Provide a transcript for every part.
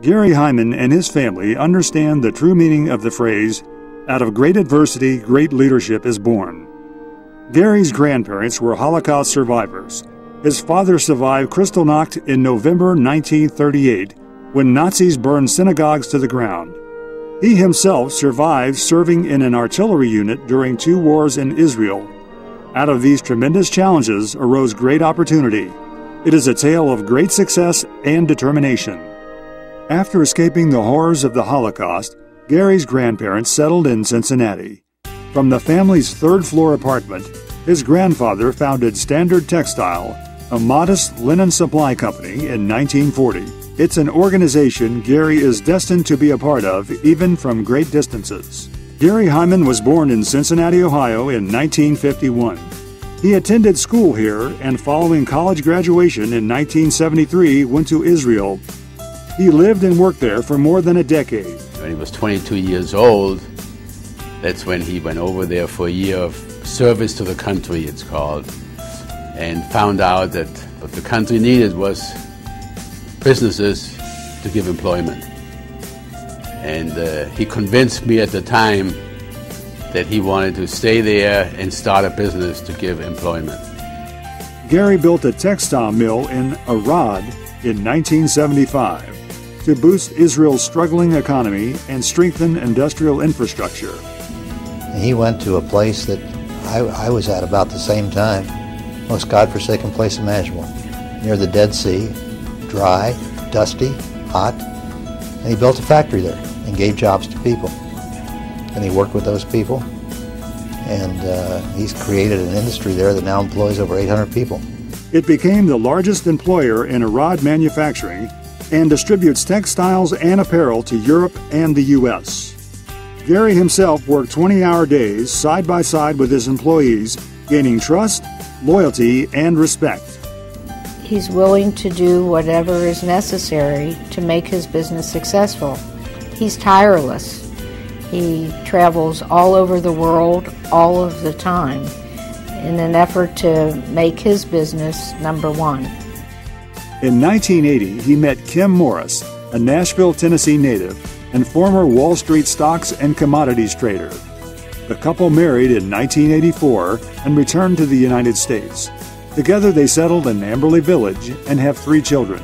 Gary Heiman and his family understand the true meaning of the phrase, "Out of great adversity, great leadership is born." Gary's grandparents were Holocaust survivors. His father survived Kristallnacht in November 1938, when Nazis burned synagogues to the ground. He himself survived serving in an artillery unit during 2 wars in Israel. Out of these tremendous challenges arose great opportunity. It is a tale of great success and determination. After escaping the horrors of the Holocaust, Gary's grandparents settled in Cincinnati. From the family's 3rd-floor apartment, his grandfather founded Standard Textile, a modest linen supply company, in 1940. It's an organization Gary is destined to be a part of, even from great distances. Gary Heiman was born in Cincinnati, Ohio in 1951. He attended school here and following college graduation in 1973 went to Israel. He lived and worked there for more than a decade. When he was 22 years old, that's when he went over there for a year of service to the country, it's called, and found out that what the country needed was businesses to give employment. And he convinced me at the time that he wanted to stay there and start a business to give employment. Gary built a textile mill in Arad in 1975 to boost Israel's struggling economy and strengthen industrial infrastructure. He went to a place that I was at about the same time, most godforsaken place imaginable, near the Dead Sea, dry, dusty, hot, and he built a factory there and gave jobs to people. And he worked with those people, and he's created an industry there that now employs over 800 people. It became the largest employer in Arad manufacturing and distributes textiles and apparel to Europe and the U.S. Gary himself worked 20-hour days side by side with his employees, gaining trust, loyalty, and respect. He's willing to do whatever is necessary to make his business successful. He's tireless. He travels all over the world all of the time in an effort to make his business number one. In 1980, he met Kim Morris, a Nashville, Tennessee native and former Wall Street stocks and commodities trader. The couple married in 1984 and returned to the United States. Together they settled in Amberley Village and have 3 children.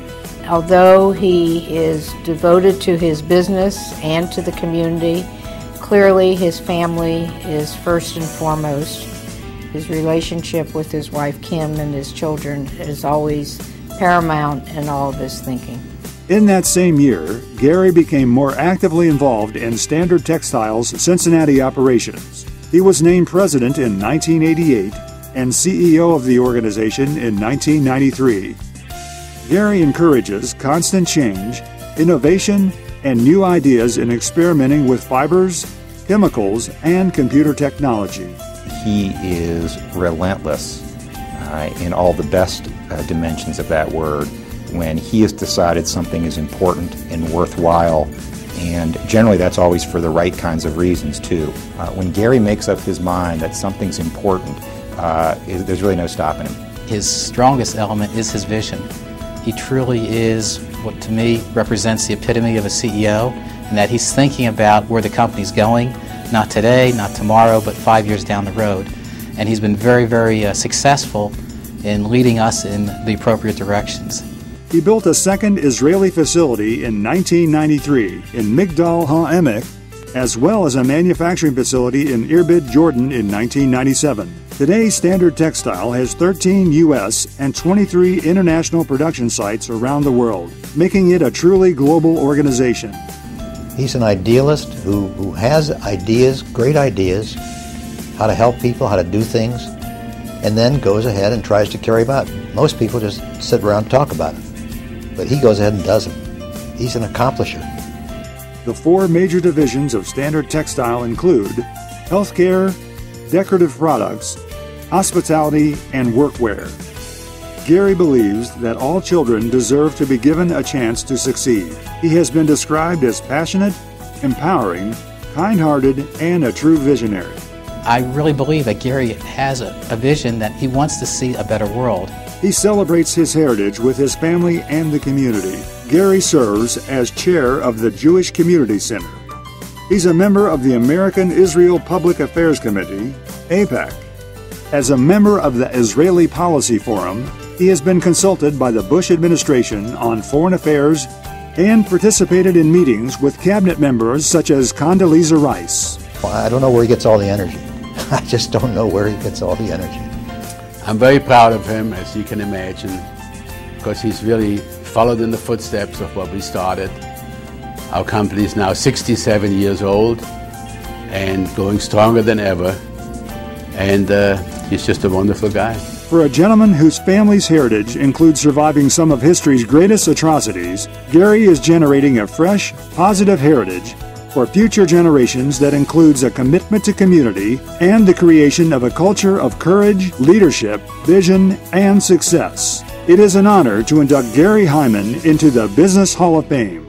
Although he is devoted to his business and to the community, clearly his family is first and foremost. His relationship with his wife Kim and his children is always paramount in all of his thinking. In that same year, Gary became more actively involved in Standard Textile's Cincinnati operations. He was named president in 1988 and CEO of the organization in 1993. Gary encourages constant change, innovation, and new ideas in experimenting with fibers, chemicals, and computer technology. He is relentless in all the best dimensions of that word. When he has decided something is important and worthwhile, and generally that's always for the right kinds of reasons too. When Gary makes up his mind that something's important, there's really no stopping him. His strongest element is his vision. He truly is what to me represents the epitome of a CEO, and that he's thinking about where the company's going, not today, not tomorrow, but 5 years down the road. And he's been very, very successful in leading us in the appropriate directions. He built a second Israeli facility in 1993 in Migdal HaEmek, as well as a manufacturing facility in Irbid, Jordan in 1997. Today, Standard Textile has 13 U.S. and 23 international production sites around the world, making it a truly global organization. He's an idealist who has ideas, great ideas, how to help people, how to do things, and then goes ahead and tries to carry them out. Most people just sit around and talk about it, but he goes ahead and does them. He's an accomplisher. The 4 major divisions of Standard Textile include healthcare, decorative products, hospitality, and workwear. Gary believes that all children deserve to be given a chance to succeed. He has been described as passionate, empowering, kind-hearted, and a true visionary. I really believe that Gary has a vision that he wants to see a better world. He celebrates his heritage with his family and the community. Gary serves as chair of the Jewish Community Center. He's a member of the American Israel Public Affairs Committee, AIPAC. As a member of the Israeli Policy Forum, he has been consulted by the Bush administration on foreign affairs and participated in meetings with cabinet members such as Condoleezza Rice. I don't know where he gets all the energy. I just don't know where he gets all the energy. I'm very proud of him, as you can imagine, because he's really followed in the footsteps of what we started. Our company is now 67 years old and going stronger than ever. And he's just a wonderful guy. For a gentleman whose family's heritage includes surviving some of history's greatest atrocities, Gary is generating a fresh, positive heritage for future generations that includes a commitment to community and the creation of a culture of courage, leadership, vision, and success. It is an honor to induct Gary Heiman into the Business Hall of Fame.